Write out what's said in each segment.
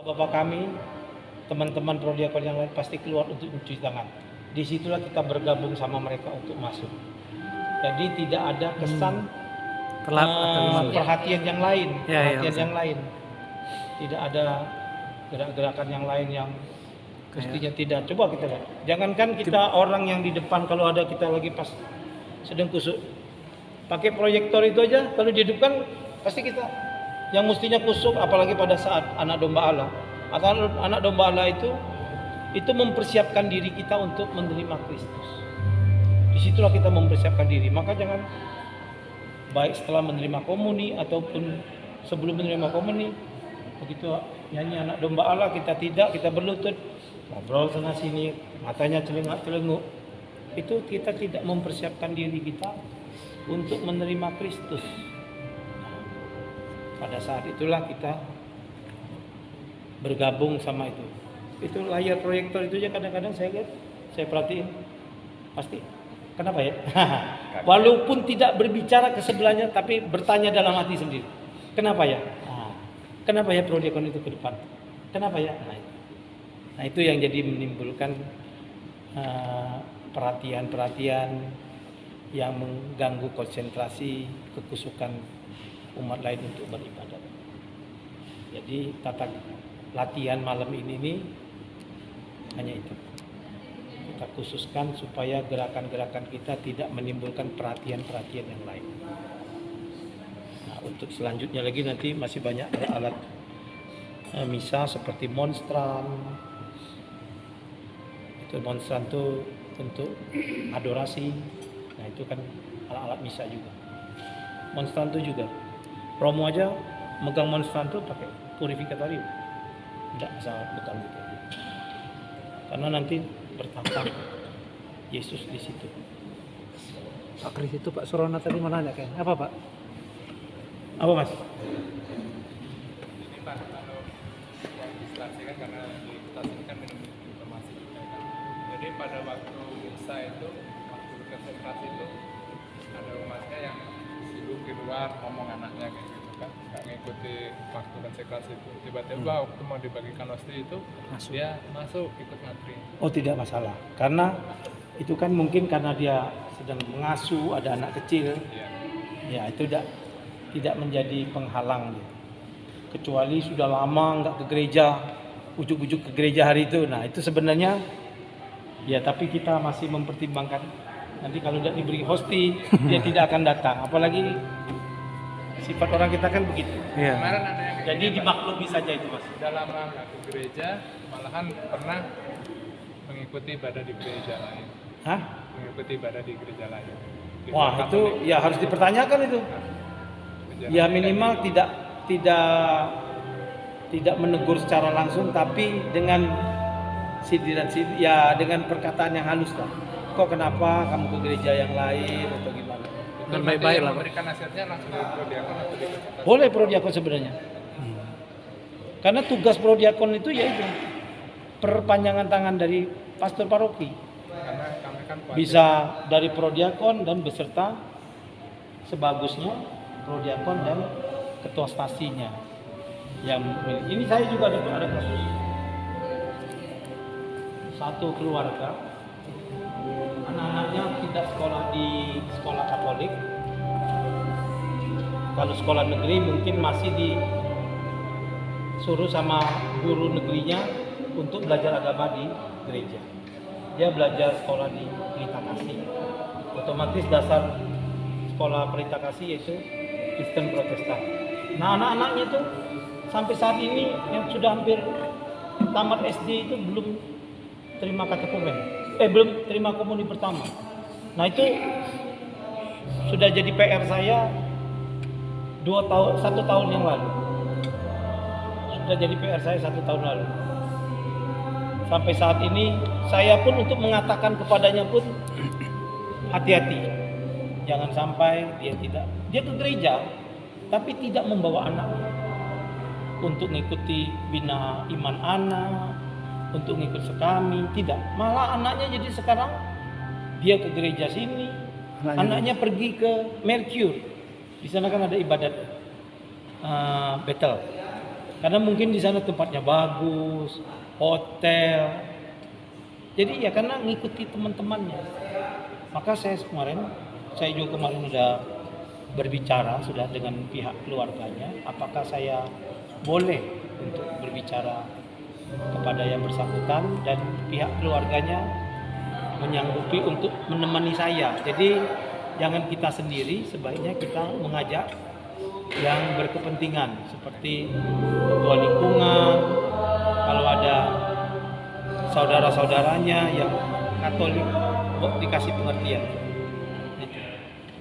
Bapak kami, teman-teman prodiakon yang lain pasti keluar untuk mencuci tangan. Disitulah kita bergabung sama mereka untuk masuk. Jadi tidak ada kesan perhatian yang lain, yang lain. Tidak ada gerak-gerakan yang lain yang mestinya tidak. Coba kita lihat. Jangankan kita orang yang di depan, kalau ada kita lagi pas sedang kusuk, pakai proyektor itu aja kalau dihidupkan pasti kita yang mestinya kusuk, apalagi pada saat anak domba Allah. Anak domba Allah itu mempersiapkan diri kita untuk menerima Kristus. Disitulah kita mempersiapkan diri. Maka jangan baik setelah menerima komuni ataupun sebelum menerima komuni, begitu nyanyi anak domba Allah kita berlutut, ngobrol sana sini, matanya celengak-celenguk. Itu kita tidak mempersiapkan diri kita untuk menerima Kristus. Pada saat itulah kita bergabung sama itu. Itu layar proyektor itu aja kadang-kadang saya lihat, saya perhatiin, pasti. Kenapa ya? Walaupun tidak berbicara ke sebelahnya, tapi bertanya dalam hati sendiri. Kenapa ya? Kenapa ya prodiakon itu ke depan? Kenapa ya? Nah itu yang jadi menimbulkan perhatian-perhatian yang mengganggu konsentrasi, kekusukan umat lain untuk beribadah. Jadi tata latihan malam ini nih hanya itu. Kita khususkan supaya gerakan-gerakan kita tidak menimbulkan perhatian-perhatian yang lain. Nah, untuk selanjutnya lagi nanti masih banyak alat misa seperti monstran. Itu monstran itu untuk adorasi. Nah, itu kan alat-alat misa juga. Monstran itu juga. Romo aja megang monstran itu pakai purifikatorium. Tidak salah betul-betul. Karena nanti bertambah Yesus di situ. Pak Kris itu Pak Surona tadi mau nanya kan? Apa Pak? Apa Mas? Jadi Pak, kalau yang dijelaskan karena di kita sini kan minum informasi juga kan. Jadi pada waktu misa itu, waktu konsentrasi itu ada umatnya yang sibuk di luar ngomong anaknya kayak gitu kan, nggak ngikuti waktu konsentrasi itu. Tiba-tiba waktu mau dibagikan hostia itu dia masuk ikut ngantri. Oh tidak masalah, karena itu kan mungkin karena dia sedang mengasuh, ada anak kecil, ya itu tidak menjadi penghalang dia. Kecuali sudah lama nggak ke gereja, ujuk-ujuk ke gereja hari itu. Nah itu sebenarnya ya, tapi kita masih mempertimbangkan nanti kalau tidak diberi hosti dia tidak akan datang. Apalagi sifat orang kita kan begitu. Iya. Kemarin ada yang Jadi dimaklumi saja itu Mas. dalam rangka ke gereja malahan pernah mengikuti ibadah di gereja lain. Hah? Mengikuti ibadah di gereja lain. Di Wah luar itu Katolik. ya harus dipertanyakan itu. Gereja Ya lain minimal tidak menegur secara langsung, tapi dengan sindiran ya dengan perkataan yang halus lah. Kok kenapa kamu ke gereja yang lain atau gimana? Betul, baik-baik nanti yang lah, Pak. memberikan nasihatnya langsung di prodiakon atau di konsultasi. Boleh prodiakon sebenarnya. Karena tugas prodiakon itu yaitu perpanjangan tangan dari pastor paroki. Karena kami kan khawatir Bisa dari prodiakon dan beserta sebagusnya prodiakon dan ketua stasinya. Yang ini saya juga ada kasus satu keluarga, anak-anaknya tidak sekolah di sekolah Katolik. Kalau sekolah negeri mungkin masih disuruh sama guru negerinya untuk belajar agama di gereja. Dia belajar sekolah di Pelita Kasih. Otomatis dasar sekolah Pelita Kasih yaitu Kristen Protestan. Nah anak-anaknya itu sampai saat ini yang sudah hampir tamat SD itu belum terima katekomen. Belum terima komuni pertama. Nah itu sudah jadi PR saya 1 tahun yang lalu. Sudah jadi PR saya 1 tahun lalu. Sampai saat ini saya pun untuk mengatakan kepadanya pun hati-hati. Jangan sampai dia ke gereja tapi tidak membawa anaknya untuk mengikuti bina iman anak, untuk ngikut sekami, tidak. Malah anaknya jadi sekarang dia ke gereja sini, anaknya pergi ke Mercure. Di sana kan ada ibadat Betel. Karena mungkin di sana tempatnya bagus, hotel. Jadi ya karena ngikuti teman-temannya. Maka saya juga kemarin sudah berbicara sudah dengan pihak keluarganya, apakah saya boleh untuk berbicara kepada yang bersangkutan, dan pihak keluarganya menyanggupi untuk menemani saya. Jadi jangan kita sendiri, sebaiknya kita mengajak yang berkepentingan seperti ketua lingkungan, kalau ada saudara-saudaranya yang Katolik dikasih pengertian.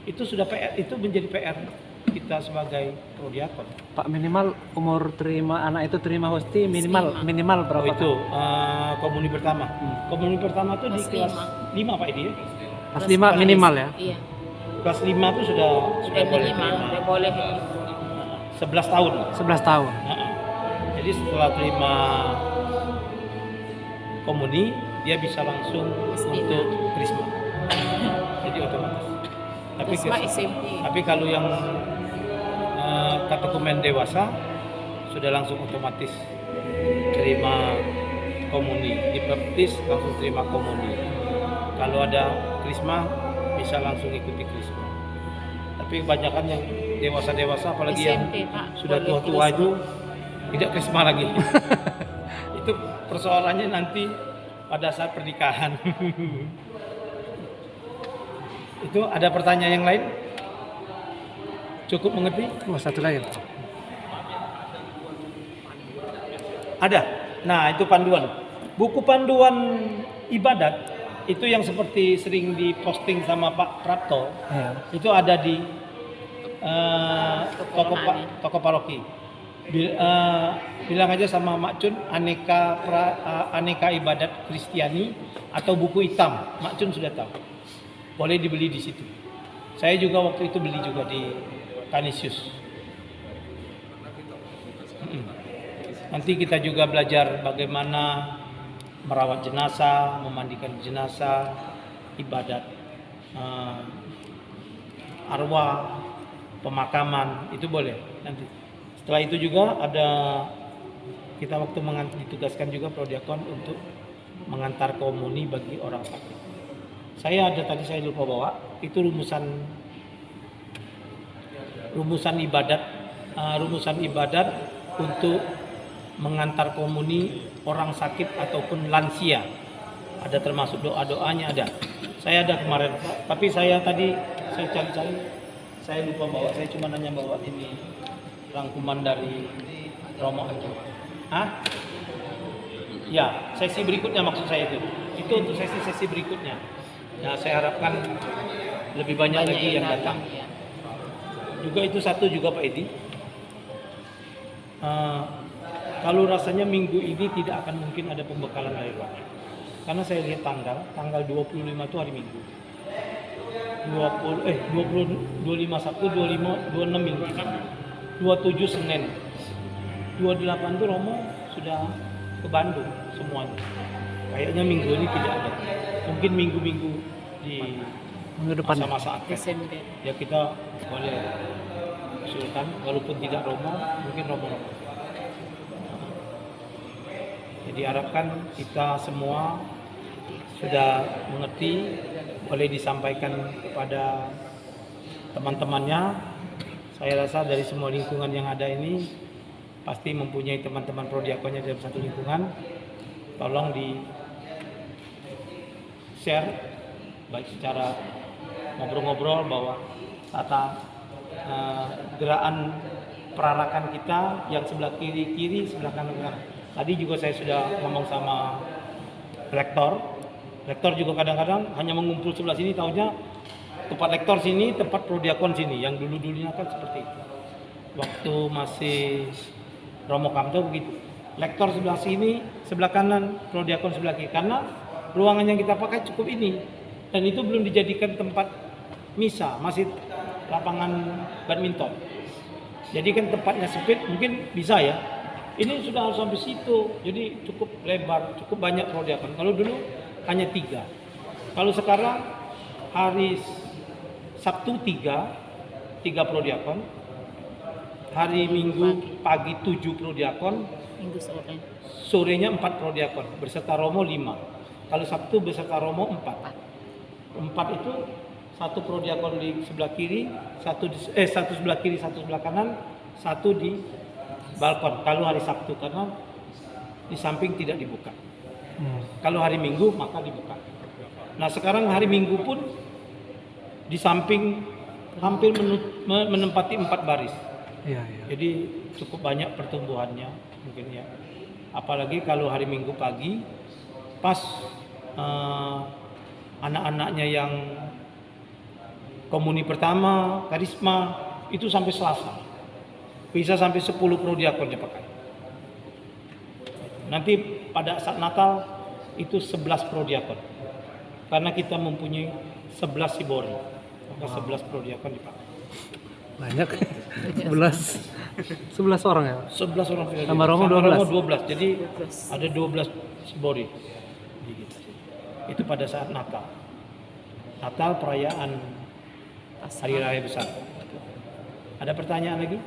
Itu sudah PR, itu menjadi PR kita sebagai prodiakon. Pak, minimal umur terima anak itu terima hosti minimal berapa? Oh itu komuni pertama. Komuni pertama itu di kelas 5 Pak Edi ya? Kelas 5 minimal ya? Iya. Kelas 5 itu sudah boleh terima. Boleh. 11 tahun. 11 tahun. Jadi setelah terima komuni, dia bisa langsung untuk krisma. Jadi otomatis. Krisma SMP. Tapi kalau yang katekumen dewasa sudah langsung otomatis terima komuni, dibaptis langsung terima komuni. Kalau ada krisma bisa langsung ikuti krisma. Tapi kebanyakan yang dewasa apalagi SMP, yang Pak, sudah boleh tua-tua krisma. itu tidak krisma lagi. Itu persoalannya nanti pada saat pernikahan. Itu ada pertanyaan yang lain? Cukup mengerti? Oh, satu lagi. Ada. Nah, itu panduan. Buku panduan ibadat itu yang seperti sering diposting sama Pak Prapto. Iya. Itu ada di toko paroki. Bilang aja sama Mak Cun aneka ibadat Kristiani atau buku hitam. Mak Cun sudah tahu. Boleh dibeli di situ. Saya juga waktu itu beli juga di Canisius. Nanti kita juga belajar bagaimana merawat jenazah, memandikan jenazah, ibadat arwah, pemakaman, itu boleh nanti. Setelah itu juga ada kita waktu ditugaskan juga prodiakon untuk mengantar komuni bagi orang sakit. Saya lupa bawa itu rumusan ibadat untuk mengantar komuni orang sakit ataupun lansia. Ada termasuk doa-doanya ada. Saya ada kemarin, tapi saya cari-cari, saya lupa bawa. Saya cuma hanya bawa ini rangkuman dari Romo aja. Hah? Ya, sesi berikutnya maksud saya itu. Itu untuk sesi berikutnya. Nah, saya harapkan lebih banyak lagi yang datang. Ya. Juga itu satu juga Pak Edi. Kalau rasanya minggu ini tidak akan mungkin ada pembekalan dari luar. Karena saya lihat tanggal 25 itu hari Minggu. 25 Sabtu, 26 Minggu. 27 Senin. 28 itu Romo sudah ke Bandung semuanya. Kayaknya minggu ini tidak ada. Mungkin minggu-minggu di Minggu depan. masa-masa akhir. SMP. Ya kita boleh usulkan, walaupun tidak Romo, mungkin Romo. Jadi harapkan kita semua sudah mengerti, boleh disampaikan kepada teman-temannya. Saya rasa dari semua lingkungan yang ada ini pasti mempunyai teman-teman prodiakonnya dalam satu lingkungan. Tolong di share baik secara ngobrol-ngobrol bahwa gerakan perarakan kita yang sebelah kiri, sebelah kanan. Tadi juga saya sudah ngomong sama rektor. Rektor juga kadang-kadang hanya mengumpul sebelah sini, taunya tempat rektor sini, tempat prodiakon sini. Yang dulu-dulunya kan seperti itu. Waktu masih Romo Kamto begitu. Lektor sebelah sini, sebelah kanan, prodiakon sebelah kiri. Karena ruangan yang kita pakai cukup ini. Dan itu belum dijadikan tempat misa, masih lapangan badminton. Jadi kan tempatnya sempit, mungkin bisa ya. Ini sudah harus sampai situ, jadi cukup lebar, cukup banyak prodiakon. Kalau dulu hanya 3. Kalau sekarang hari Sabtu 3 prodiakon, hari Minggu pagi 7 prodiakon, Minggu sore. sorenya 4 prodiakon, beserta Romo 5. Kalau Sabtu beserta Romo 4. 4 itu satu prodiakon di sebelah kiri, satu sebelah kiri, satu sebelah kanan, satu di balkon. Kalau hari Sabtu karena di samping tidak dibuka. Kalau hari Minggu maka dibuka. Nah sekarang hari Minggu pun di samping hampir menempati 4 baris. Iya, iya. Jadi cukup banyak pertumbuhannya mungkin ya. Apalagi kalau hari Minggu pagi pas anak-anaknya yang komuni pertama, karisma itu sampai Selasa. Bisa sampai 10 prodiakon dipakai. Nanti pada saat Natal itu 11 prodiakon. Karena kita mempunyai 11 sibori. Maka 11 prodiakon dipakai. Banyak. 11 orang ya. 11 orang prodiakon. Sama Romo 12. 12. Jadi ada 12 sibori. Gitu. Itu pada saat Natal. Natal perayaan Hari Raya Besar. Ada pertanyaan lagi?